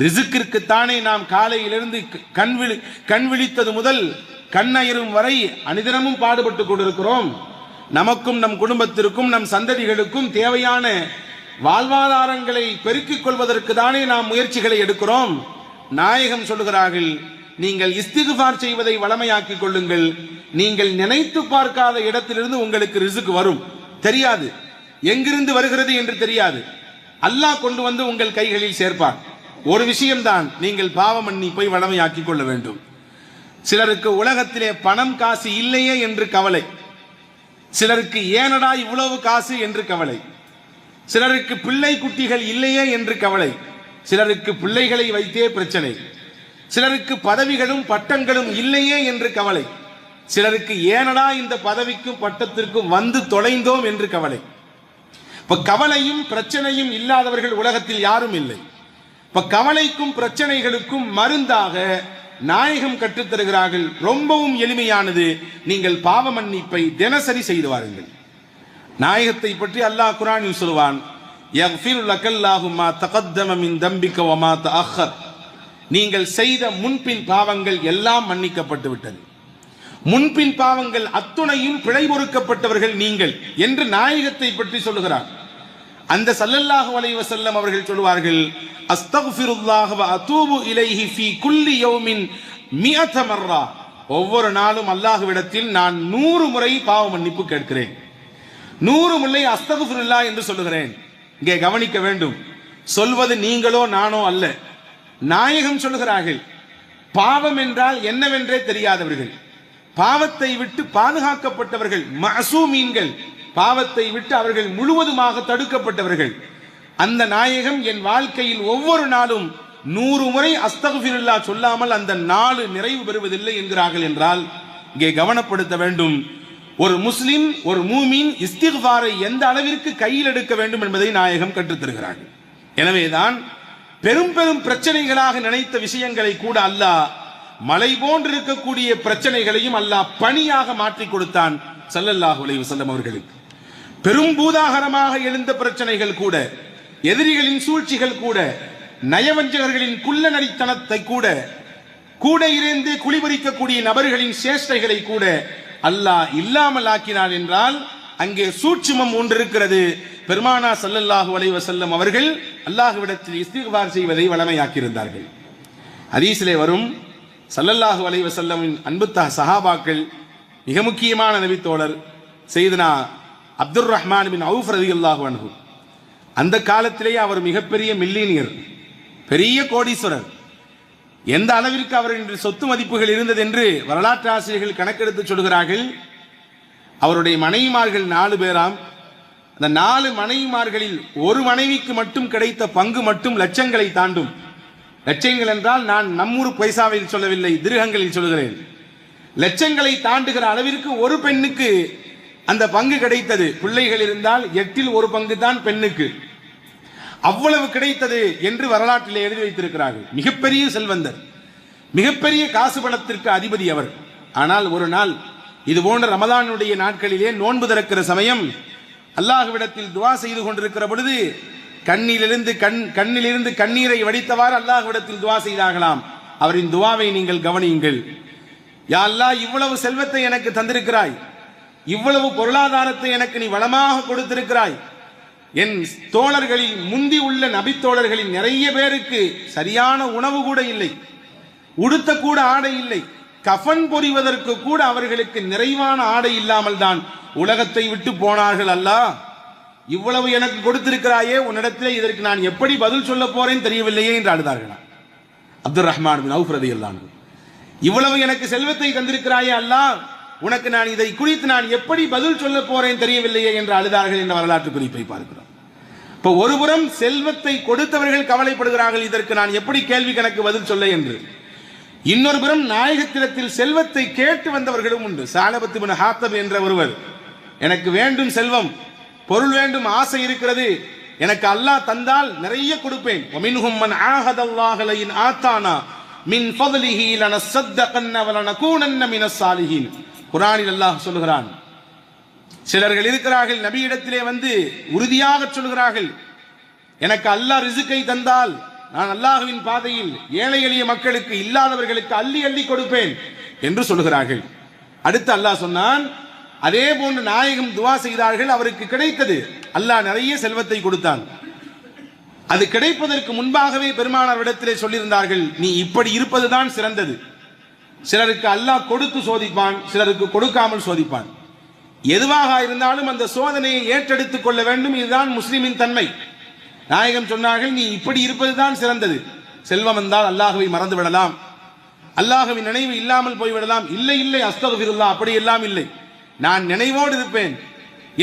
ரிசுக்கிற்குத்தானே நாம் காலையிலிருந்து கண் விழித்தது முதல் கண்ணயிரும் வரை அனிதினமும் பாடுபட்டு கொண்டிருக்கிறோம். நமக்கும் நம் குடும்பத்திற்கும் நம் சந்ததிகளுக்கும் தேவையான வாழ்வாதாரங்களை பெருக்கிக் கொள்வதற்கு தானே நாம் முயற்சிகளை எடுக்கிறோம். நாயகம் சொல்லுகிறார்கள், நீங்கள் இஸ்திக்ஃபார் செய்வதை வளமையாக்கிக் கொள்ளுங்கள். நீங்கள் நினைத்து பார்க்காத இடத்திலிருந்து உங்களுக்கு ரிசுக் வரும், தெரியாது, எங்கிருந்து வருகிறது என்று தெரியாது. அல்லாஹ் கொண்டு வந்து உங்கள் கைகளில் சேர்ப்பார். ஒரு விஷயம்தான், நீங்கள் பாவ மன்னிப்பை வளமையாக்கிக் கொள்ள வேண்டும். சிலருக்கு உலகத்திலே பணம் காசு இல்லையே என்று கவலை, சிலருக்கு ஏனடா இவ்வளவு காசு என்று கவலை, சிலருக்கு பிள்ளை குட்டிகள் இல்லையே என்று கவலை, சிலருக்கு பிள்ளைகளை வைத்தே பிரச்சனை, சிலருக்கு பதவிகளும் பட்டங்களும் இல்லையே என்று கவலை, சிலருக்கு ஏனடா இந்த பதவிக்கும் பட்டத்திற்கும் வந்து தொலைந்தோம் என்று கவலை. இப்ப கவலையும் பிரச்சனையும் இல்லாதவர்கள் உலகத்தில் யாரும் இல்லை. இப்ப கவலைக்கும் பிரச்சனைகளுக்கும் மருந்தாக நாயகம் கற்றுத்தருகிறார்கள். ரொம்பவும் எளிமையானது, நீங்கள் பாவ மன்னிப்பை தினசரி செய்து வாருங்கள். நாயகத்தை பற்றி அல்லாஹ் குர்ஆனில் சொல்வான், யக்ஃபிரு லக்கல்லாஹு மா தகத்தம மின் தம்பிக வ மா தஅக்கர். நீங்கள் செய்த முன்பின் பாவங்கள் எல்லாம் மன்னிக்கப்பட்டு விட்டது. முன்பின் பாவங்கள் அத்துணையும் பிழை பொறுக்கப்பட்டவர்கள் நீங்கள் என்று நாயகத்தை பற்றி சொல்லுகிறார். அந்த ஸல்லல்லாஹு அலைஹி வஸல்லம் அவர்கள் சொல்வார்கள், அஸ்தக்ஃபிருல்லாஹ வ அதூபு இலைஹி ஃபீ குல்லி யௌமின் 100 மர்ரா. ஒவ்வொரு நாளும் அல்லாஹ்விடத்தில் நான் 100 முறை பாவ மன்னிப்பு கேட்கிறேன். 100 முறை அஸ்தக்ஃபிருல்லாஹ் என்று சொல்லுகிறேன். இங்கே கவனிக்க வேண்டும், சொல்வது நீங்களோ நானோ அல்ல. நாயகம் சொல்லுகிறார்கள், பாவம் என்றால் என்னவென்றே தெரியாதவர்கள், பாவத்தை விட்டு பாதுகாக்கப்பட்டவர்கள், மஅசூமீன்கள், பாவத்தை விட்டு அவர்கள் முழுவதுமாக தடுக்கப்பட்டவர்கள். அந்த நாயகம் என் வாழ்க்கையில் ஒவ்வொரு நாளும் 100 முறை அஸ்தக்ஃபிருல்லாஹ் சொல்லாமல் அந்த நாள் நிறைவு பெறுவதில்லை என்கிறார்கள். என்றால் இங்கே கவனப்படுத்த வேண்டும், ஒரு முஸ்லிம், ஒரு மூமின் இஸ்திக்ஃபாரை எந்த அளவிற்கு கையில் எடுக்க வேண்டும் என்பதை நாயகம் கற்றுத்தருகிறார்கள். எனவேதான் பெரும் பெரும் பிரச்சனைகளாக நினைத்த விஷயங்களை கூட அல்லாஹ், மலை போன்று இருக்கக்கூடிய பிரச்சனைகளையும் அல்லாஹ் பணியாக மாற்றி கொடுத்தான் ஸல்லல்லாஹு அலைஹி வஸல்லம் அவர்களுக்கு. பெரும் பூதாகரமாக எழுந்த பிரச்சனைகள் கூட, எதிரிகளின் சூழ்ச்சிகள் கூட, நயவஞ்சகர்களின் குள்ள நரித்தனத்தை கூட, கூட இருந்து குளிபறிக்கக்கூடிய நபர்களின் சேஷ்டைகளை கூட அல்லாஹ் இல்லாமல் ஆக்கினார். என்றால் அங்கே சூட்சுமம் ஒன்று இருக்கிறது. பெருமானா ஸல்லல்லாஹு அலைஹி வஸல்லம் அவர்கள் அல்லாஹ்விடத்தில் இஸ்திக்ஃபார் செய்வதை வளமையாக்கியிருந்தார்கள். ஹதீஸிலே வரும், ஸல்லல்லாஹு அலைஹி வஸல்லமின் அன்பு சஹாபாக்கள், மிக முக்கியமான நபித்தோழர் சையதுனா அப்துர் ரஹ்மான் பின் அவுஃப் ரலியல்லாஹு அன்ஹு. அந்த காலத்திலேயே அவர் மிகப்பெரிய மில்லினியர், பெரிய கோடீஸ்வரர். எந்த அளவிற்கு அவரின் சொத்து மதிப்புகள் இருந்தது என்று வரலாற்று ஆசிரியர்கள் கணக்கெடுத்து சொல்கிறார்கள். அவருடைய மனைவிமார்கள் 4 பேராம். அந்த 4 மனைவிமார்களில் ஒரு மனைவிக்கு மட்டும் கிடைத்த பங்கு மட்டும் லட்சங்களை தாண்டும். லட்சங்கள் என்றால் நான் நம்மூர் பைசாவில் சொல்லவில்லை, திருகங்களில் சொல்கிறேன். லட்சங்களை தாண்டுகிற அளவிற்கு ஒரு பெண்ணுக்கு அந்த பங்கு கிடைத்தது. பிள்ளைகள் இருந்தால் 8இல் 1 பங்கு தான் பெண்ணுக்கு. அவ்வளவு கிடைத்தது என்று வரலாற்றில் எழுதி வைத்திருக்கிறார்கள். மிகப்பெரிய செல்வந்தர், மிகப்பெரிய காசு பணத்திற்கு அதிபதி அவர். ஆனால் ஒரு நாள் இது போன்ற ரமதானுடைய நாட்களிலே நோன்பு திறக்கிற சமயம் அல்லாஹ்விடத்தில் துஆ செய்து கொண்டிருக்கிற பொழுது கண்ணிலிருந்து கண்ணீரை வடித்தவாறு அல்லாஹ்விடத்தில் துஆ செய்தார்களாம். அவரின் துஆவை நீங்கள் கவனியுங்கள். யா அல்லாஹ், இவ்வளவு செல்வத்தை எனக்கு தந்திருக்கிறாய், இவ்வளவு பொருளாதாரத்தை எனக்கு நீ வளமாக கொடுத்திருக்கிறாய். என் தோழர்களில் முந்தி உள்ள நபித்தோழர்களில் நிறைய பேருக்கு சரியான உணவு கூட இல்லை, உடுத்த கூட ஆடை இல்லை, கஃன் பொறிவதற்கு கூட அவர்களுக்கு நிறைவான ஆடை இல்லாமல் தான் உலகத்தை விட்டு போனார்கள். அல்லாஹ், இவ்வளவு எனக்கு கொடுத்திருக்கிறாயே, உன்னிடத்திலே இதற்கு நான் எப்படி பதில் சொல்ல போறேன் தெரியவில்லையே என்று அழுதார்களாம். அப்துர் ரஹ்மான் பின் அவுஃப் ரலியல்லாஹு அன்ஹு, இவ்வளவு எனக்கு செல்வத்தை தந்திருக்கிறாயே அல்லாஹ், உனக்கு நான் இதை குறித்து நான் எப்படி பதில் சொல்ல போறேன் தெரியவில்லையே என்று அழுதார்கள் என்ற வரலாற்று குறிப்பை பார்க்கிறோம். இப்போ ஒருபுறம் செல்வத்தை கொடுத்தவர்கள் கவலைப்படுகிறார்கள், இதற்கு நான் எப்படி கேள்வி கணக்கு பதில் சொல்ல என்று. இன்னொரு புறம் நாயகத்திடத்தில் செல்வத்தை கேட்டு வந்தவர்களும் உண்டு. ஸஅலபத் இப்னு ஹாத்தப் என்ற ஒருவர், எனக்கு வேண்டும் செல்வம், பொருள் வேண்டும், ஆசை இருக்கிறது, எனக்கு அல்லாஹ் தந்தால் நிறைய கொடுப்பேன். வமின்ஹும் மன் ஆஹதல்லாஹ லயின் ஆத்தானா மின் ஃபضலிஹி லனஸத்தகன்ன வலனகூனன்ன மினஸ் ஸாலிஹீன். குர்ஆனில் அல்லாஹ் சொல்கிறான், சிலர்கள் இருக்கிறார்கள் நபியிடத்திலே வந்து உறுதியாக சொல்கிறார்கள், எனக்கு அல்லாஹ் ரிஸ்கை தந்தால் நான் அல்லாஹ்வின் பாதையில் ஏழை எளிய மக்களுக்கு, இல்லாதவர்களுக்கு அள்ளி அள்ளி கொடுப்பேன் என்று சொல்கிறார்கள். அடுத்து அல்லாஹ் சொன்னான், அதே போன்று நாயகம் துவா செய்தார்கள், அவருக்கு கிடைத்தது. அல்லாஹ் நிறைய செல்வத்தை கொடுத்தான். அது கிடைப்பதற்கு முன்பாகவே பெருமானாரிடத்திலே சொல்லியிருந்தார்கள், நீ இப்படி இருப்பதுதான் சிறந்தது. சிலருக்கு அல்லாஹ் கொடுத்து சோதிப்பான், சிலருக்கு கொடுக்காமல் சோதிப்பான். எதுவாக இருந்தாலும் அந்த சோதனையை ஏற்றெடுத்துக் கொள்ள வேண்டும். இதுதான் முஸ்லிமின் தன்மை. நாயகம் சொன்னார்கள், நீ இப்படி இருப்பதுதான் சிறந்தது. செல்வம் வந்தால் அல்லாஹ்வை மறந்து விடலாம், அல்லாஹ்வின் நினைவு இல்லாமல் போய்விடலாம். இல்லை இல்லை, அஸ்தக்ஃபிருல்லாஹ், அப்படி எல்லாம் இல்லை. நான் நினைவோடு இருப்பேன்,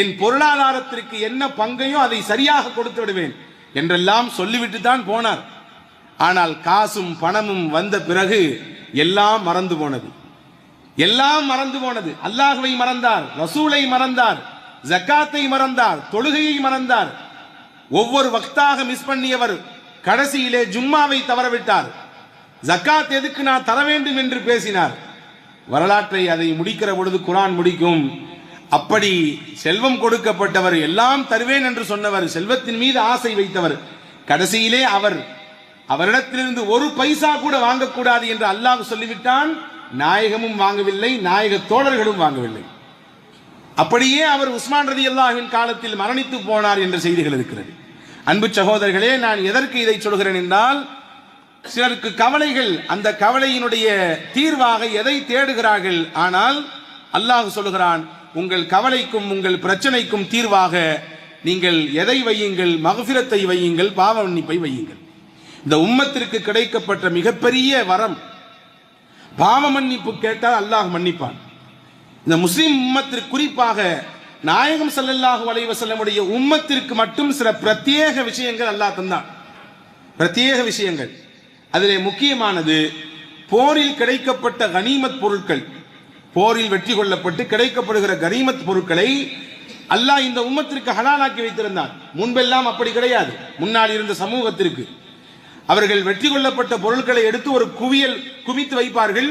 என் பொருளாதாரத்திற்கு என்ன பங்கையோ அதை சரியாக கொடுத்து விடுவேன் என்றெல்லாம் சொல்லிவிட்டு தான் போனார். ஆனால் காசும் பணமும் வந்த பிறகு எல்லாம் மறந்து போனது. எல்லாம் மறந்து போனது. அல்லாஹ்வை மறந்தார், ரசூலை மறந்தார், ஜக்காத்தை மறந்தார், தொழுகையை மறந்தார். ஒவ்வொரு வக்தாக மிஸ் பண்ணியவர் கடைசியிலே ஜும்மாவை தவறவிட்டார். ஜக்காத் எதுக்கு நான் தர வேண்டும் என்று பேசினார். வரலாற்றை அதை முடிக்கிற பொழுது குர்ஆன் முடிக்கும், அப்படி செல்வம் கொடுக்கப்பட்டவர், எல்லாம் தருவேன் என்று சொன்னவர், செல்வத்தின் மீது ஆசை வைத்தவர், கடைசியிலே அவரிடத்திலிருந்து ஒரு பைசா கூட வாங்கக்கூடாது என்று அல்லாஹ் சொல்லிவிட்டான். நாயகமும் வாங்கவில்லை, நாயக தோழர்களும் வாங்கவில்லை. அப்படியே அவர் உஸ்மான் ரலியல்லாஹுவின் காலத்தில் மரணித்து போனார் என்ற செய்திகள் இருக்கிறது. அன்பு சகோதரர்களே, நான் எதற்கு இதை சொல்கிறேன் என்றால், சிலருக்கு கவலைகள், அந்த கவலையினுடைய தீர்வாக எதை தேடுகிறார்கள். ஆனால் அல்லாஹ் சொல்கிறான், உங்கள் கவலைக்கும் உங்கள் பிரச்சனைக்கும் தீர்வாக நீங்கள் எதை வையுங்கள்? மக்ஃபிரத்தை வையுங்கள், பாவ மன்னிப்பை வையுங்கள். இந்த உம்மத்திற்கு கிடைக்கப்பட்ட மிகப்பெரிய வரம், பாவ மன்னிப்பு கேட்டால் அல்லாஹ் மன்னிப்பான். இந்த முஸ்லிம் உம்மத்திற்கு, குறிப்பாக நாயகம் ஸல்லல்லாஹு அலைஹி வஸல்லமுடைய உம்மத்திற்கு மட்டும் சில பிரத்யேக விஷயங்கள் அல்லாஹ் தந்தான். பிரத்யேக விஷயங்கள். அதிலே முக்கியமானது போரில் கிடைக்கப்பட்ட கனிமத் பொருட்கள். போரில் வெற்றி கொள்ளப்பட்டு கிடைக்கப்படுகிற கனிமத் பொருட்களை அல்லாஹ் இந்த உம்மத்திற்கு ஹலாலாக்கி வைத்திருந்தான். முன்பெல்லாம் அப்படி கிடையாது. முன்னால் இருந்த சமூகத்திற்கு அவர்கள் வெற்றி கொள்ளப்பட்ட பொருட்களை எடுத்து ஒரு குவியல் குவித்து வைப்பார்கள்.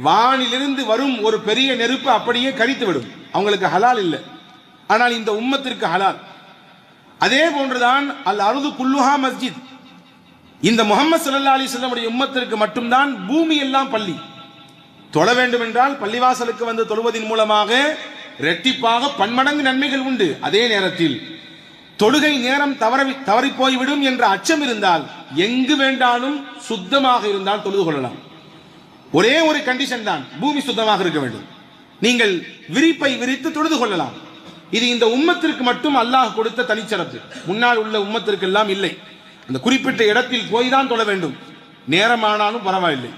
வானிலிருந்து வரும் ஒரு பெரிய நெருப்பு அப்படியே கரித்துவிடும். அவங்களுக்கு ஹலால் இல்லை. ஆனால் இந்த உம்மத்திற்கு ஹலால். அதே போன்றுதான் அல் அர்து குல்லுஹா மஸ்ஜித். இந்த முஹம்மது ஸல்லல்லாஹு அலைஹி வஸல்லம் உடைய உம்மத்திற்கு மட்டும்தான் பூமி எல்லாம் பள்ளி. தொழ வேண்டும் என்றால் பள்ளிவாசலுக்கு வந்து தொழுவதின் மூலமாக இரட்டிப்பாக பன்மடங்கு நன்மைகள் உண்டு. அதே நேரத்தில் தொழுகை நேரம் தவறி போய்விடும் என்ற அச்சம் இருந்தால் எங்கு வேண்டாலும் சுத்தமாக இருந்தால் தொழுது கொள்ளலாம். ஒரே ஒரு கண்டிஷன் தான், பூமி சுத்தமாக இருக்க வேண்டும். நீங்கள் விரிப்பை விரித்து தொழுது கொள்ளலாம். இது இந்த உம்மத்திற்கு மட்டும் அல்லாஹ் கொடுத்த தனிச்சிறப்பு. முன்னால் உள்ள உம்மத்திற்கு எல்லாம் இல்லை. அந்த குறிப்பிட்ட இடத்தில் போய் தான் தொழ வேண்டும், நேரமானாலும் பரவாயில்லை.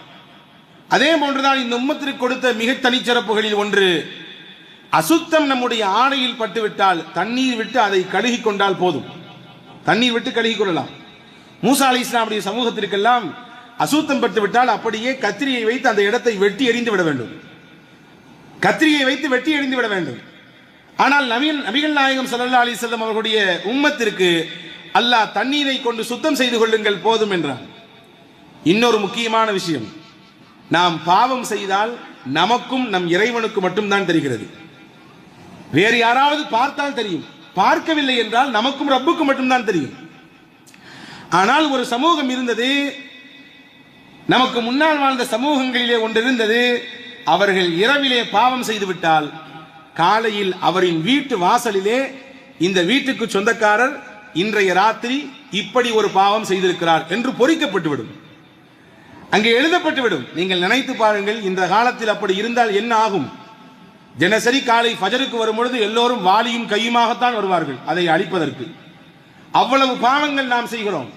அதே போன்றுதான் இந்த உம்மத்திற்கு கொடுத்த மிக தனிச்சிறப்புகளில் ஒன்று, அசுத்தம் நம்முடைய ஆடையில் பட்டுவிட்டால் தண்ணீர் விட்டு அதை கழுகி கொண்டால் போதும். தண்ணீர் விட்டு கழுகி கொள்ளலாம். மூசா அலைஹிஸ்ஸலாமுடைய சமூகத்திற்கெல்லாம் அசுத்தம் பட்டுவிட்டால் அப்படியே கத்திரியை வைத்து அந்த இடத்தை வெட்டி எறிந்து விட வேண்டும். கத்திரியை வைத்து வெட்டி எறிந்து விட வேண்டும். ஆனால் நபிகள் நாயகம் ஸல்லல்லாஹு அலைஹி வஸல்லம் அவர்களுடைய உம்மத்திற்கு அல்லாஹ் தண்ணீரை கொண்டு சுத்தம் செய்து கொள்ளுங்கள் போதும் என்றார். இன்னொரு முக்கியமான விஷயம், நாம் பாவம் செய்தால் நமக்கும் நம் இறைவனுக்கு மட்டும்தான் தெரிகிறது. வேறு யாராவது பார்த்தால் தெரியும், பார்க்கவில்லை என்றால் நமக்கும் ரப்புக்கும் மட்டும்தான் தெரியும். ஆனால் ஒரு சமூகம் இருந்தது, நமக்கு முன்னால் வாழ்ந்த சமூகங்களிலே ஒன்று இருந்தது. அவர்கள் இரவிலே பாவம் செய்துவிட்டால் காலையில் அவரின் வீட்டு வாசலிலே இந்த வீட்டுக்கு சொந்தக்காரர் இன்றைய ராத்திரி இப்படி ஒரு பாவம் செய்திருக்கிறார் என்று பொறிக்கப்பட்டுவிடும், அங்கே எழுதப்பட்டுவிடும். நீங்கள் நினைத்து பாருங்கள், இந்த காலத்தில் அப்படி இருந்தால் என்ன ஆகும்? தினசரி காலை ஃபஜருக்கு வரும்பொழுது எல்லோரும் வாளியும் கையுமாகத்தான் வருவார்கள் அதை அழிப்பதற்கு. அவ்வளவு பாவங்கள் நாம் செய்கிறோம்.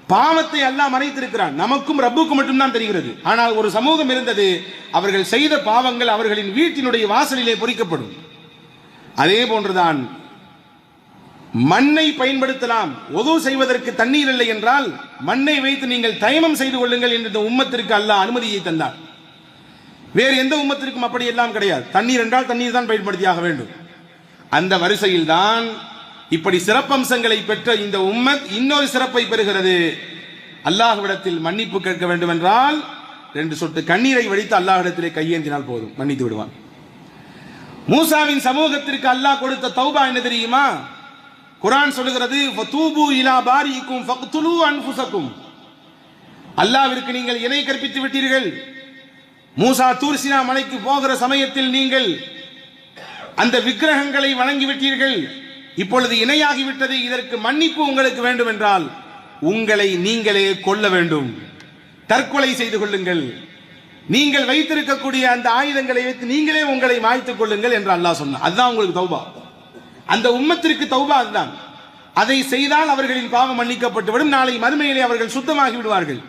பாவத்தை அல்லாஹ் மறைத்திருக்கிறான், நமக்கும் ரப்புக்கும் மட்டும்தான் தெரிகிறது. ஆனால் ஒரு சமூகம் இருந்தது, அவர்கள் செய்த பாவங்கள் அவர்களின் வீட்டினுடைய வாசலிலே பொறிக்கப்படும். அதே போன்றுதான் மண்ணை பயன்படுத்தலாம். ஒது செய்வதற்கு தண்ணீர் இல்லை என்றால் மண்ணை வைத்து நீங்கள் தயமம் செய்து கொள்ளுங்கள் என்று இந்த உம்மத்திற்கு அல்லாஹ் அனுமதியை தந்தார். வேறு எந்த உம்மத்திற்கும் அப்படி எல்லாம் கிடையாது. தண்ணீர் என்றால் தண்ணீர் தான் பயன்படுத்தியாக வேண்டும். அந்த வரிசையில் தான் இப்படி சிறப்பம்சங்களை பெற்ற இந்த உம்மத் இன்னொரு சிறப்பை பெறுகிறது. அல்லாஹ்விடத்தில் மன்னிப்பு கேட்க வேண்டும் என்றால் 2 சொட்டு கண்ணீரை வடித்து அல்லாஹ்விடத்திலே கையேந்தினால் போதும், மன்னித்து விடுவான். மூசாவின் சமூகத்திற்கு அல்லாஹ் கொடுத்த தௌபா என்ன தெரியுமா? குர்ஆன் சொல்லுகிறது ஃபதூபு இலா பாரிக்கும் ஃபக்துலு அன்ஃபுஸக்கும். அல்லாஹ்விற்கு நீங்கள் இணை கற்பித்து விட்டீர்கள். மூசா தூர் சீனா மலைக்கு போகிற சமயத்தில் நீங்கள் அந்த விக்கிரகங்களை வணங்கிவிட்டீர்கள். இப்பொழுது இணையாகிவிட்டது. இதற்கு மன்னிப்பு உங்களுக்கு வேண்டும் என்றால் உங்களை நீங்களே கொல்ல வேண்டும், தற்கொலை செய்து கொள்ளுங்கள். நீங்கள் வைத்திருக்கக்கூடிய அந்த ஆயுதங்களை வைத்து நீங்களே உங்களை மாய்த்துக் கொள்ளுங்கள் என்று அல்லாஹ் சொன்னார். அதுதான் உங்களுக்கு தௌபா. அந்த உம்மத்திற்கு தௌபா அதுதான். அதை செய்தால் அவர்களின் பாவம் மன்னிக்கப்பட்டுவிடும். நாளை மறுமையிலே அவர்கள் சுத்தமாகி விடுவார்கள்.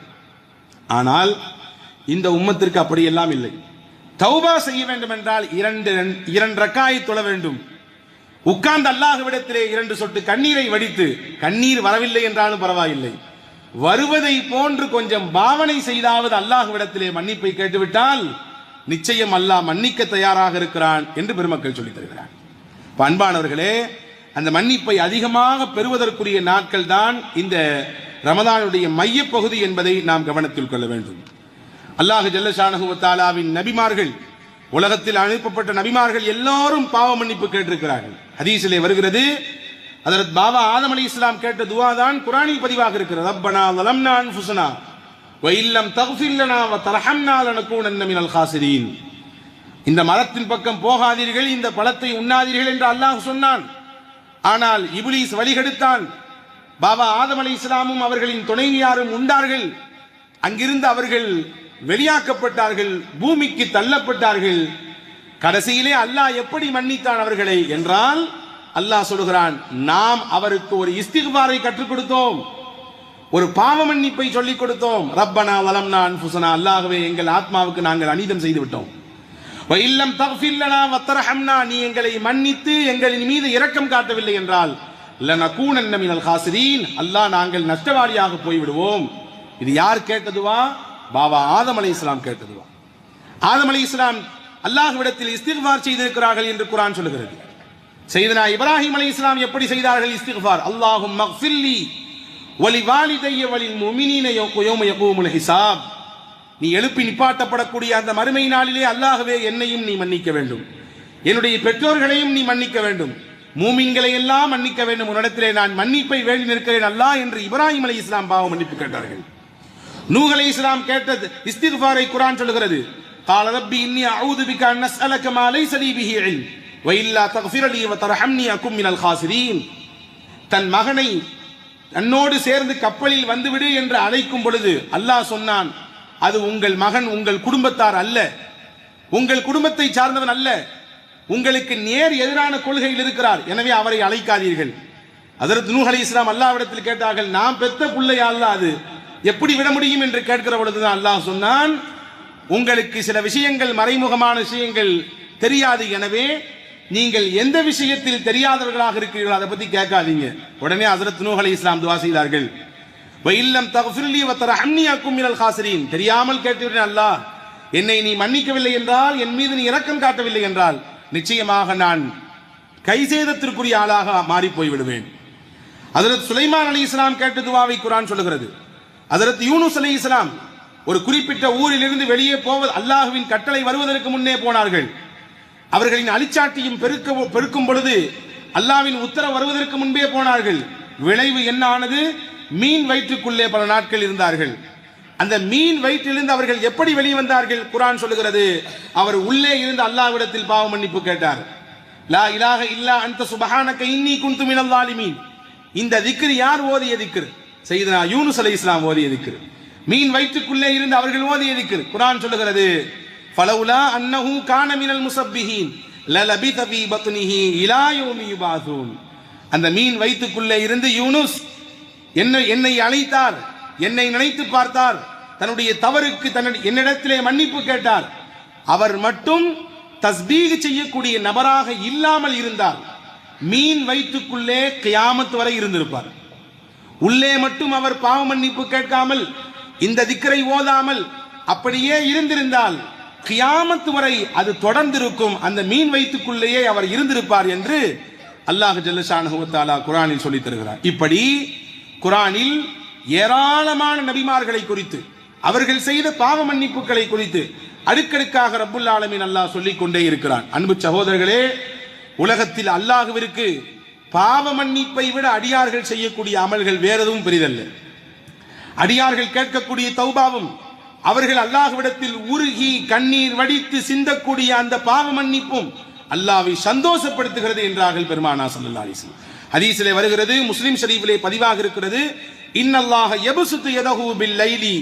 ஆனால் இந்த உம்மத்திற்கு அப்படியெல்லாம் இல்லை. தௌபா செய்ய வேண்டும் என்றால் இரண்டு ரக்காயை தொழ வேண்டும். உட்கார்ந்து அல்லாஹ்விடத்திலே 2 சொட்டு கண்ணீரை வடித்து, கண்ணீர் வரவில்லை என்றாலும் பரவாயில்லை, வருவதை போன்று கொஞ்சம் பாவனை செய்தாவது அல்லாஹ்விடத்திலே மன்னிப்பை கேட்டுவிட்டால் நிச்சயம் அல்லாஹ் மன்னிக்க தயாராக இருக்கிறான் என்று பெருமக்கள் சொல்லித் தருகிறார். அன்பானவர்களே, அந்த மன்னிப்பை அதிகமாக பெறுவதற்குரிய நாட்கள் தான் இந்த ரமதானுடைய மையப்பகுதி என்பதை நாம் கவனத்தில் கொள்ள வேண்டும். அல்லாஹ் ஜல்ல ஷானஹு வ தஆலாவின் நபிமார்கள், உலகத்தில் அனுப்பப்பட்ட நபிமார்கள் எல்லாரும் பாவ மன்னிப்பு கேட்டிருக்கிறார்கள். ஹதீஸிலே வருகிறது, ஹஜ்ரத் பாபா ஆதம் அலைஹிஸ்ஸலாம் கேட்ட துஆ தான் குர்ஆனில் பதிவாக இருக்கிறது. ரப்பனா ஸலம்னா அன்ஃபுஸனா வ இல்லம் தக்ஃபிர் லனா வ தர்ஹம்னா லனகூனன்ன மினல் காசிரீன். இந்த மரத்தின் பக்கம் போகாதீர்கள், இந்த பழத்தை உண்ணாதீர்கள் என்று அல்லாஹ் சொன்னான். ஆனால் இப்லீஸ் வழிகெடுத்தான். பாபா ஆதம் அலைஹிஸ்ஸலாமும் அவர்களின் துணைவியாரும் உண்டார்கள். அங்கிருந்து அவர்கள் வெளியாக்கப்பட்டார்கள், பூமிக்கு தள்ளப்பட்டார்கள். கடைசியிலே அல்லாஹ் எப்படி மன்னித்தான் அவர்களை என்றால், அல்லாஹ் சொல்கிறான், நாம் அவருக்கு ஒரு இஸ்திக்பாரை கற்றுக் கொடுத்தோம், ஒரு பாவ மன்னிப்பை சொல்லிக் கொடுத்தோம். ரப்பனா வலம்னா அன்ஃபுஸனா, அல்லாஹ்வே எங்கள் ஆத்மாவுக்கு நாங்கள் அநீதம் செய்து விட்டோம். வ இல்லம் தக்ஃபிர் லனா வ தர்ஹம்னா, நீ எங்களை மன்னித்து எங்களின் மீது இரக்கம் காட்டவில்லை என்றால் லனகூனன்ன மினல் காசிரீன், அல்லாஹ் நாங்கள் நஷ்டவாளியாக போய்விடுவோம். இது யார் கேட்டதுவா? பாபா ஆதம் அலைஹிஸ்ஸலாம் கேட்டதுவா. ஆதம் அலைஹிஸ்ஸலாம் அல்லாஹ்விடத்தில் இஸ்திக்பார் செய்திருக்கிறார்கள் என்று குர்ஆன் சொல்கிறது. சையதுனா இப்ராஹிம் அலைஹிஸ்ஸலாம் எப்படி செய்தார்கள் இஸ்திக்பார்? அல்லாஹும்ம மக்ஃபிர்லி வலி வாலிதைய வலில் முஃமினீன யௌம யகூமுல் ஹிசாப். நீ எழுப்பி நிப்பாட்டப்படக்கூடிய அந்த மறுமை நாளிலே அல்லாஹ்வே என்னையும் நீ மன்னிக்க வேண்டும், என்னுடைய பெற்றோர்களையும் நீ மன்னிக்க வேண்டும், மூமின்களை எல்லாம் மன்னிக்க வேண்டும், உன்னிடத்திலே நான் மன்னிப்பை வேண்டி நிற்கிறேன் அல்லாஹ் என்று இப்ராஹிம் அலைஹிஸ்ஸலாம் பாவ மன்னிப்பு கேட்டார்கள். நூஹ் அலைஹிஸ்ஸலாம் கேட்டது இஸ்திக்பாரை குர்ஆன் சொல்கிறது. قال ربي إني أعوذ بك أن أسألك ما ليس لي به علم وإلا تغفر لي وترحمني أكن من الخاسرين. தன் மகனை தன்னோடு சேர்ந்து கப்பலில் வந்துவிடு என்று அழைக்கும் பொழுது அல்லாஹ் சொன்னான், அது உங்கள் மகன் உங்கள் குடும்பத்தார் அல்ல, உங்கள் குடும்பத்தை சார்ந்தவன் அல்ல, உங்களுக்கு நேர் எதிரான கொள்கையில் இருக்கிறார், எனவே அவரை அழைக்காதீர்கள். ஹஜ்ரத் நூஹ் அலைஹிஸ்ஸலாம் அல்லாஹ்விடத்தில் கேட்டார்கள், நாம் பெத்த பிள்ளையா அல்லாஹ், அது எப்படி விட முடியும் என்று கேட்கிற பொழுதுதான் அல்லாஹ் சொன்னான், உங்களுக்கு சில விஷயங்கள் மறைமுகமான விஷயங்கள் தெரியாது, எனவே நீங்கள் எந்த விஷயத்தில் தெரியாதவர்களாக இருக்கிறீர்கள் அதை பத்தி கேட்காதீங்க. உடனே ஹஜ்ரத் நூஹ் அலைஹிஸ்ஸலாம் துஆ செய்தார்கள், வ இல்லம் தக்ஃபிர் லி வ தர்ஹம்னி அகும் மினல் காசிரீன். தெரியாமல் கேட்டுவிட்டேன் அல்லாஹ், என்னை நீ மன்னிக்கவில்லை என்றால், என் மீது நீ இரக்கம் காட்டவில்லை என்றால் நிச்சயமாக நான் கைசேதத்திற்குரிய ஆளாக மாறி போய் விடுவேன். ஹஜ்ரத் சுலைமான் அலைஹிஸ்ஸலாம் கேட்ட துஆவை குர்ஆன் சொல்கிறது. ஹஜ்ரத் யூனுஸ் அலைஹிஸ்ஸலாம் ஒரு குறிப்பிட்ட ஊரில் இருந்து வெளியே போவது, அல்லாஹ்வின் கட்டளை வருவதற்கு முன்னே போனார்கள். அவர்களின் அழிச்சாட்டியும் பெருக்கும் பொழுது அல்லாஹ்வின் உத்தரவு வருவதற்கு முன்பே போனார்கள். விளைவு என்ன ஆனது? மீன் வயிற்றுக்குள்ளே பல நாட்கள் இருந்தார்கள். அந்த மீன் வயிற்றிலிருந்து அவர்கள் எப்படி வெளியே வந்தார்கள்? குர்ஆன் சொல்லுகிறது, அவர் உள்ளே இருந்து அல்லாஹ்விடத்தில் பாவ மன்னிப்பு கேட்டார். லா இலாஹ இல்லா அன்த சுப்ஹானக இன்னி குன்து மினல் ஸாலிமீன். இந்த திக்ர் யார் ஓதிய திக்ர்? சையதுனா யூனுஸ் அலைஹிஸ்ஸலாம் ஓதிய திக்ர். மீன் வயிற்றுக்குள்ளே இருந்து அவர்கள் ஓதிய திக்ர். குர்ஆன் சொல்லுகிறது, ஃபலௌலா அன்னஹு கான மினல் முஸப்பிஹீன் லலபித ஃபீ பத்னிஹி இலா யௌமி யுபாஸூன். அந்த மீன் வயிற்றுக்குள்ளே இருந்து யூனுஸ் என்னை அழைத்தார், என்னை நினைத்து பார்த்தார், தன்னுடைய தவறுக்கு என்னிடத்திலே மன்னிப்பு கேட்டார். அவர் மட்டும் தஸ்பீஹ் செய்யக்கூடிய நபராக இல்லாமல் இருந்தால் மீன் வயிற்றுக்குள்ளே கியாமத் வரை இருந்திருப்பார். உள்ளே மட்டும் அவர் பாவ மன்னிப்பு கேட்காமல் இந்த திக்ரை ஓதாமல் அப்படியே இருந்திருந்தால் கியாமத் வரை அது தொடர்ந்திருக்கும், அந்த மீன் வயிற்றுக்குள்ளேயே அவர் இருந்திருப்பார் என்று அல்லாஹ் ஜல்ல ஷானஹு வ தஆலா குர்ஆனில் சொல்லித் தருகிறார். இப்படி குர்ஆனில் ஏராளமான நபிமார்களை குறித்து, அவர்கள் செய்த பாவ மன்னிப்புகளை குறித்து அடுக்கடுக்காக ரப்புல் ஆலமீன் அல்லாஹ் சொல்லிக் கொண்டே இருக்கிறான். அன்பு சகோதரர்களே, உலகத்தில் அல்லாஹ்விற்கு பாவ மன்னிப்பை விட அடியார்கள் செய்யக்கூடிய அமல்கள் வேற எதுவும் பெரிதல்ல. அடியார்கள் கேட்கக்கூடிய தௌபாவும், அவர்கள் அல்லாஹ்விடத்தில் உருகி கண்ணீர் வடித்து சிந்தக்கூடிய அந்த பாவ மன்னிப்பும் அல்லாஹ்வை சந்தோஷப்படுத்துகிறது என்றார்கள் பெருமானா ஸல்லல்லாஹு அலைஹி வஸல்லம். ஹதீஸிலே வருகிறது, முஸ்லிம் ஷரீஃபிலே பதிவாக இருக்கிறது, இன்னல்லாஹ யப்சுத்து யதஹு பில் லைலி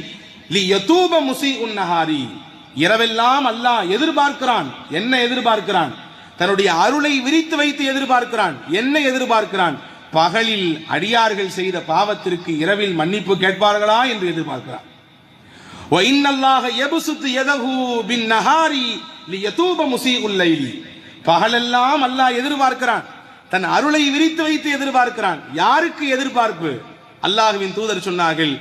லியதூப முஸீஉன் நஹாரி. இரவெல்லாம் அல்லாஹ் எதிர்பார்க்கிறான். என்ன எதிர்பார்க்கிறான்? தன்னுடைய அருளை விரித்து வைத்து எதிர்பார்க்கிறான். என்ன எதிர்பார்க்கிறான்? பகலில் அடியார்கள் செய்த பாவத்திற்கு இரவில் மன்னிப்பு கேட்பார்களா என்று எதிர்பார்க்கிறான். வ இன்னல்லாஹ யப்சுத்து யதஹு பின் நஹாரி லியதூப முஸீஉல் லைலி. பகலெல்லாம் அல்லாஹ் எதிர்பார்க்கிறான், தன் அருளை விரித்து வைத்து எதிர்பார்க்கிறான். யாருக்கு எதிர்பார்ப்பு? அல்லாஹ்வின் தூதர் சொன்னார்கள்,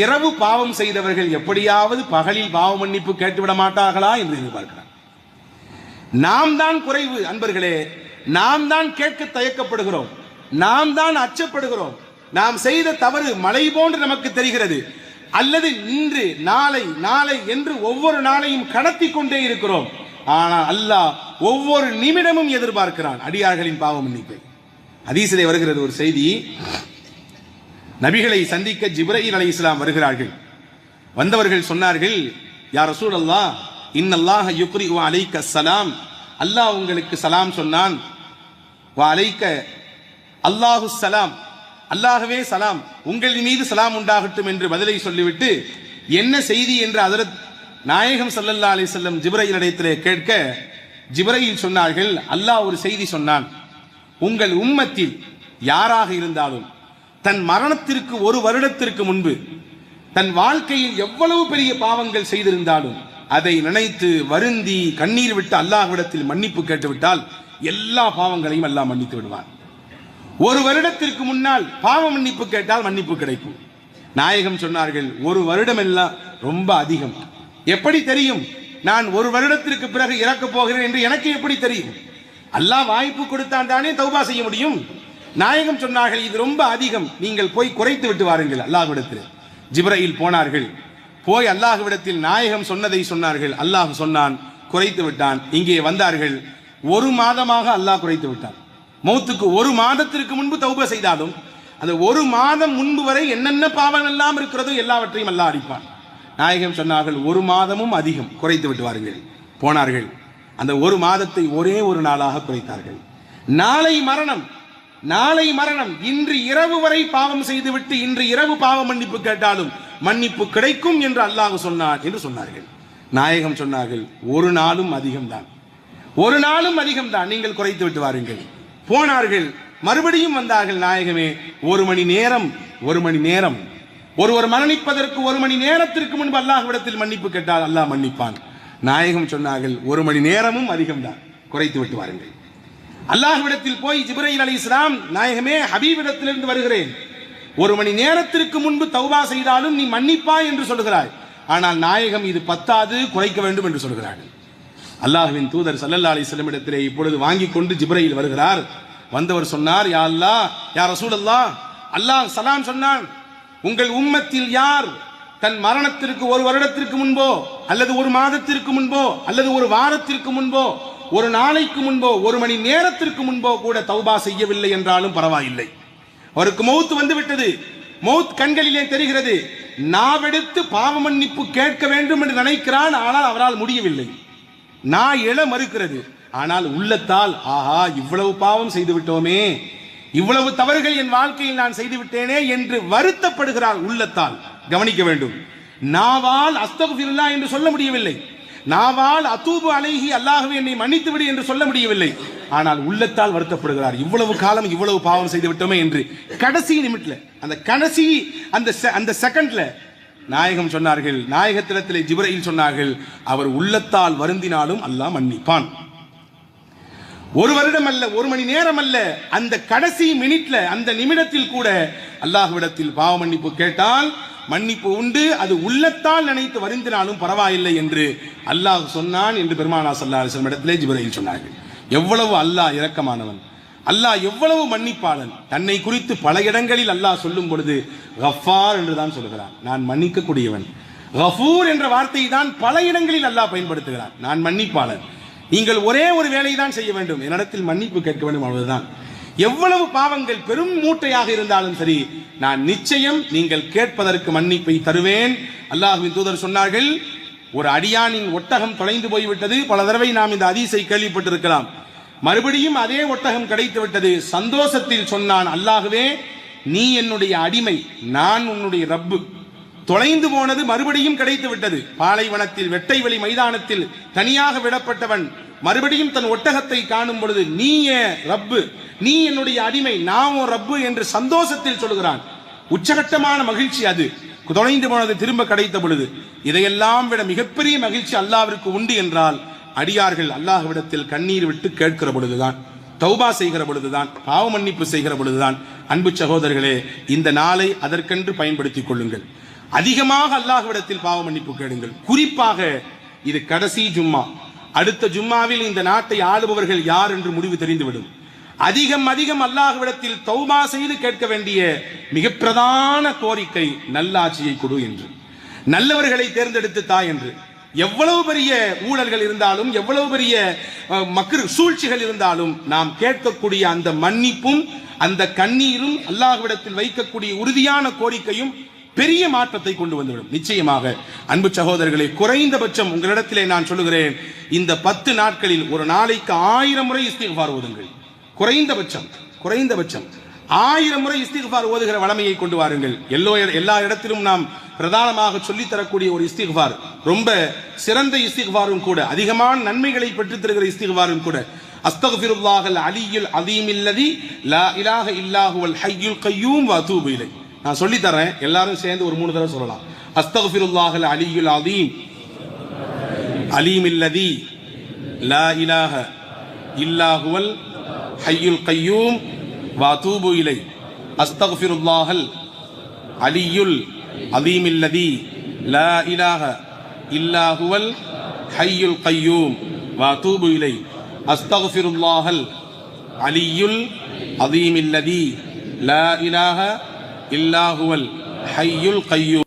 இரவு பாவம் செய்தவர்கள் எப்படியாவது பகலில் பாவ மன்னிப்பு கேட்டுவிட மாட்டார்களா என்று எதிர்பார்க்கிறார். நாம் தான் குறைவு அன்பர்களே, நாம் தான் கேட்க தயக்கப்படுகிறோம், நாம் தான் அச்சப்படுகிறோம். நாம் செய்த தவறு மலை போன்று நமக்கு தெரிகிறது, அல்லது இன்று நாளை நாளை என்று ஒவ்வொரு நாளையும் கடத்தி கொண்டே இருக்கிறோம். ஆனால் அல்லாஹ் ஒவ்வொரு நிமிடமும் எதிர்பார்க்கிறான் அடியார்களின் பாவ மன்னிப்பை. ஹதீஸிலே வருகிறது ஒரு செய்தி, நபிகளை சந்திக்க ஜிப்ரீல் அலைஹிஸ்ஸலாம் வருகிறார்கள். வந்தவர்கள் சொன்னார்கள், யா ரசூலல்லாஹ், இன்னல்லாஹ யுக்ரிஉ அலைக்க ஸலாம். அல்லாஹ் உங்களுக்கு சலாம் சொன்னான். வ அலைக்க அல்லாஹு ஸலாம், அல்லாஹ்வே சலாம், உங்கள் மீது சலாம் உண்டாகட்டும் என்று பதிலை சொல்லிவிட்டு, என்ன செய்தி என்று ஹஜ்ரத் நாயகம் ஸல்லல்லாஹு அலைஹி வஸல்லம் ஜிப்ரீல் இடத்திலே கேட்க, ஜிப்ரீல் சொன்னார்கள், அல்லாஹ் ஒரு செய்தி சொன்னான், உங்கள் உம்மத்தில் யாராக இருந்தாலும் தன் மரணத்திற்கு ஒரு வருடத்திற்கு முன்பு தன் வாழ்க்கையில் எவ்வளவு பெரிய பாவங்கள் செய்திருந்தாலும் அதை நினைத்து வருந்தி கண்ணீர் விட்டு அல்லாஹ்விடத்தில் மன்னிப்பு கேட்டுவிட்டால் எல்லா பாவங்களையும் அல்லாஹ் மன்னித்து விடுவான். ஒரு வருடத்திற்கு முன்னால் பாவ மன்னிப்பு கேட்டால் மன்னிப்பு கிடைக்கும். நாயகம் சொன்னார்கள், ஒரு வருடம் எல்லாம் ரொம்ப அதிகம். எப்படி தெரியும்? நான் ஒரு வருடத்திற்கு பிறகு இறக்கப் போகிறேன் என்று எனக்கு எப்படி தெரியும்? அல்லாஹ் வாய்ப்பு கொடுத்தான் தானே தௌபா செய்ய முடியும். நாயகம் சொன்னார்கள், இது ரொம்ப அதிகம், நீங்கள் போய் குறைத்து விட்டு வாருங்கள் அல்லாஹ்விடத்தில். ஜிப்ரீல் போனார்கள், போய் அல்லாஹ்விடத்தில் நாயகம் சொன்னதை சொன்னார்கள். அல்லாஹ் சொன்னான், குறைத்து விட்டான். இங்கே வந்தார்கள், ஒரு மாதமாக அல்லாஹ் குறைத்து விட்டான். மௌத்துக்கு ஒரு மாதத்திற்கு முன்பு தௌபா செய்தாலும் அந்த ஒரு மாதம் முன்பு வரை என்னென்ன பாவம் எல்லாம் இருக்கிறதோ எல்லாவற்றையும் அல்லாஹ் அடிப்பான். நாயகம் சொன்னார்கள், ஒரு மாதமும் அதிகம், குறைத்து விட்டு வாருங்கள். போனார்கள், அந்த ஒரு மாதத்தை ஒரே ஒரு நாளாக குறைத்தார்கள். நாளை மரணம், நாளை மரணம், இன்று இரவு வரை பாவம் செய்துவிட்டு இன்று இரவு பாவ மன்னிப்பு கேட்டாலும் மன்னிப்பு கிடைக்கும் என்று அல்லாஹ் சொன்னார் என்று சொன்னார்கள். நாயகம் சொன்னார்கள், ஒரு நாளும் அதிகம்தான், ஒரு நாளும் அதிகம்தான், நீங்கள் குறைத்து விட்டு வாருங்கள். போனார்கள், மறுபடியும் வந்தார்கள். நாயகமே, ஒரு மணி நேரம், ஒரு மணி நேரம், ஒருவர் மரணிப்பதற்கு ஒரு மணி நேரத்திற்கு முன்பு அல்லாஹ்விடத்தில் மன்னிப்பு கேட்டால் அல்லாஹ் மன்னிப்பான். நாயகம் சொன்னார்கள், ஒரு மணி நேரமும் அதிகம்தான், குறைத்து விட்டு வாருங்கள். அல்லாஹ்விடத்தில் போய் ஜிப்ரீல் அலைஹிஸ்ஸலாம், நாயகமே, ஹபீபிடத்திலிருந்து வருகிறேன், ஒரு மணி நேரத்திற்கு முன்பு தௌபா செய்தாலும் நீ மன்னிப்பாய் என்று சொல்கிறாய், ஆனால் நாயகம் இது பத்தாது, குறைக்க வேண்டும் என்று சொல்கிறார்கள். அல்லாஹ்வின் தூதர் ஸல்லல்லாஹு அலைஹி வஸல்லம் இடத்திலே இப்பொழுது வாங்கி கொண்டு ஜிப்ரீல் வருகிறார். வந்தவர் சொன்னார், யா அல்லாஹ், யா ரசூலல்லாஹ், அல்லாஹ் சலாம் சொன்னான், உங்கள் உம்மத்தில் யார் தன் மரணத்திற்கு ஒரு வருடத்திற்கு முன்போ அல்லது ஒரு மாதத்திற்கு முன்போ அல்லது ஒரு வாரத்திற்கு முன்போ ஒரு நாளைக்கு முன்போ ஒரு மணி நேரத்திற்கு முன்போ கூட தௌபா செய்யவில்லை என்றாலும் பரவாயில்லை, அவருக்கு மௌத் வந்து விட்டது, மௌத் கண்களிலே தெரிகிறது, நாவெடுத்து பாவ மன்னிப்பு கேட்க வேண்டும் என்று நினைக்கிறான், ஆனால் அவரால் முடியவில்லை, நான் எழ மறுக்கிறது, ஆனால் உள்ளத்தால் ஆஹா இவ்வளவு பாவம் செய்து விட்டோமே, இவ்வளவு தவறுகள் என் வாழ்க்கையில் நான் செய்து விட்டேனே என்று வருத்தப்படுகிறார் உள்ளத்தால். கவனிக்க வேண்டும், நாவால் அஸ்தக்ஃபிருல்லாஹ் என்று சொல்ல முடியவில்லை, நாவால் அதூபு அலைஹி அல்லாஹ்வே என்னை மன்னித்து விடு என்று சொல்ல முடியவில்லை, ஆனால் உள்ளத்தால் வருத்தப்படுகிறார், இவ்வளவு காலம் இவ்வளவு பாவம் செய்து விட்டோமே என்று. கடைசி நிமிடத்தில், அந்த கடைசி அந்த செகண்ட்ல நாயகம் சொன்னார்கள், நாயகத்திடத்திலே ஜிப்ரீல் சொன்னார்கள், அவர் உள்ளத்தால் வருந்தினாலும் அல்லாஹ் மன்னிப்பான். ஒரு வருடம் அல்ல, ஒரு மணி நேரம் அல்ல, அந்த கடைசி மினிட்ல, அந்த நிமிடத்தில் கூட அல்லாஹ்விடத்தில் பாவ மன்னிப்பு கேட்டால் மன்னிப்பு உண்டு, அது உள்ளத்தால் நினைத்து வருந்தினாலும் பரவாயில்லை என்று அல்லாஹ் சொன்னான் என்று பெருமானா ஸல்லல்லாஹு அலைஹி வஸல்லம் இடத்திலே ஜிப்ரீல் சொன்னார்கள். எவ்வளவு அல்லாஹ் இரக்கமானவன், அல்லாஹ் எவ்வளவு மன்னிப்பாளன். தன்னை குறித்து பல இடங்களில் அல்லாஹ் சொல்லும் பொழுது கஃபார் என்று தான் சொல்கிறான், நான் மன்னிக்கக்கூடியவன். கஃபூர் என்ற வார்த்தையை தான் பல இடங்களில் அல்லாஹ் பயன்படுத்துகிறான், நான் மன்னிப்பாளன். நீங்கள் ஒரே ஒரு வேலையை தான் செய்ய வேண்டும், என்னிடத்தில் மன்னிப்பு கேட்க வேண்டும், அவ்வளவுதான். எவ்வளவு பாவங்கள் பெரும் மூட்டையாக இருந்தாலும் சரி, நான் நிச்சயம் நீங்கள் கேட்பதற்கு மன்னிப்பை தருவேன். அல்லாஹ்வின் தூதர் சொன்னார்கள், ஒரு அடியானின் ஒட்டகம் தொலைந்து போய்விட்டது. பல தடவை நாம் இந்த ஹதீஸை கேள்விப்பட்டிருக்கலாம். மறுபடியும் அதே ஒட்டகம் கிடைத்து விட்டது. சந்தோஷத்தில் சொன்னான், அல்லாஹ்வே, நீ என்னுடைய அடிமை, நான் உன்னுடைய ரப்பு. தொலைந்து போனது மறுபடியும் கிடைத்து விட்டது. பாலைவனத்தில் வெட்டை வெளி மைதானத்தில் தனியாக விடப்பட்டவன் மறுபடியும் தன் ஒட்டகத்தை காணும் பொழுது, நீ ரப்பு, நீ என்னுடைய அடிமை, நான் ரப்பு என்று சந்தோஷத்தில் சொல்கிறான். உச்சகட்டமான மகிழ்ச்சி அது. தொலைந்து போனது திரும்ப கிடைத்த பொழுது. இதையெல்லாம் விட மிகப்பெரிய மகிழ்ச்சி அல்லாஹ்விற்கு உண்டு என்றால், அடியார்கள் அல்லாஹ்விடத்தில் கண்ணீர் விட்டு கேட்கிற பொழுதுதான், தௌபா செய்கிற பொழுதுதான், பாவ மன்னிப்பு செய்கிற பொழுதுதான். அன்பு சகோதரர்களே, இந்த நாளை அதற்கென்று பயன்படுத்திக் கொள்ளுங்கள். அதிகமாக அல்லாஹ்விடத்தில் பாவ மன்னிப்பு கேளுங்கள். குறிப்பாக இது கடைசி ஜும்மா. அடுத்த ஜும்மாவில் இந்த நாட்டை ஆளுபவர்கள் யார் என்று முடிவு தெரிந்துவிடும். அதிகம் அதிகம் அல்லாஹ்விடத்தில் தௌபா செய்து கேட்க வேண்டிய மிக பிரதான கோரிக்கை நல்லாட்சியை கொடு என்று, நல்லவர்களை தேர்ந்தெடுத்து தா என்று. எவ்வளவு பெரிய ஊழல்கள் இருந்தாலும், எவ்வளவு பெரிய மக்கள் சூழ்ச்சிகள் இருந்தாலும், நாம் கேட்கக்கூடிய அந்த மன்னிப்பும் அந்த கண்ணீரும் அல்லாஹ்விடத்தில் வைக்கக்கூடிய உறுதியான கோரிக்கையும் பெரிய மாற்றத்தை கொண்டு வந்துவிடும் நிச்சயமாக. அன்பு சகோதரர்களே, குறைந்தபட்சம் உங்களிடத்திலே நான் சொல்லுகிறேன், இந்த 10 நாட்களில் ஒரு நாளைக்கு 1000 முறை இஸ்திக்ஃபார் ஓதுங்கள். குறைந்தபட்சம் 1000 முறை இஸ்திக்ஃபார் ஓதுகிற வளமையை கொண்டு வாருங்கள். எல்லா இடத்திலும் நாம் பிரதானமாக சொல்லித்தரக்கூடிய ஒரு இஸ்திக்ஃபார், ரொம்ப சிறந்த இஸ்திக்ஃபாரும் கூட, அதிகமான நன்மைகளை பெற்றுத் தருகிற இஸ்திக்ஃபாரும் கூட, அஸ்தக்ஃபிருல்லாஹல் அலியுல் அதீமில்லதி லா இலாஹ இல்லா ஹுவல் ஹய்யுல் கய்யூம் வ அதூபு இலை. நான் சொல்லி தரேன், எல்லாரும் சேர்ந்து ஒரு 3 தடவை சொல்லலாம். அஸ்தக்ஃபிருல்லாஹல் அலியுல் அதீம் அலீமில்லதி லா இலாஹ இல்லா ஹுவல் ஹய்யுல் கய்யூம் வ அதூபு இலை. அஸ்தக்ஃபிருல்லாஹல் அலியுல் அதீமில்லதி லா இலாஹ இல்லா ஹுவல் ஹய்யுல் கய்யூம் வ அதூபு இலை. அஸ்தக்ஃபிருல்லாஹல் அலியுல் அதீமில்லதி லா இலாஹ இல்லா ஹுவல் ஹய்யுல் கய்யூம்.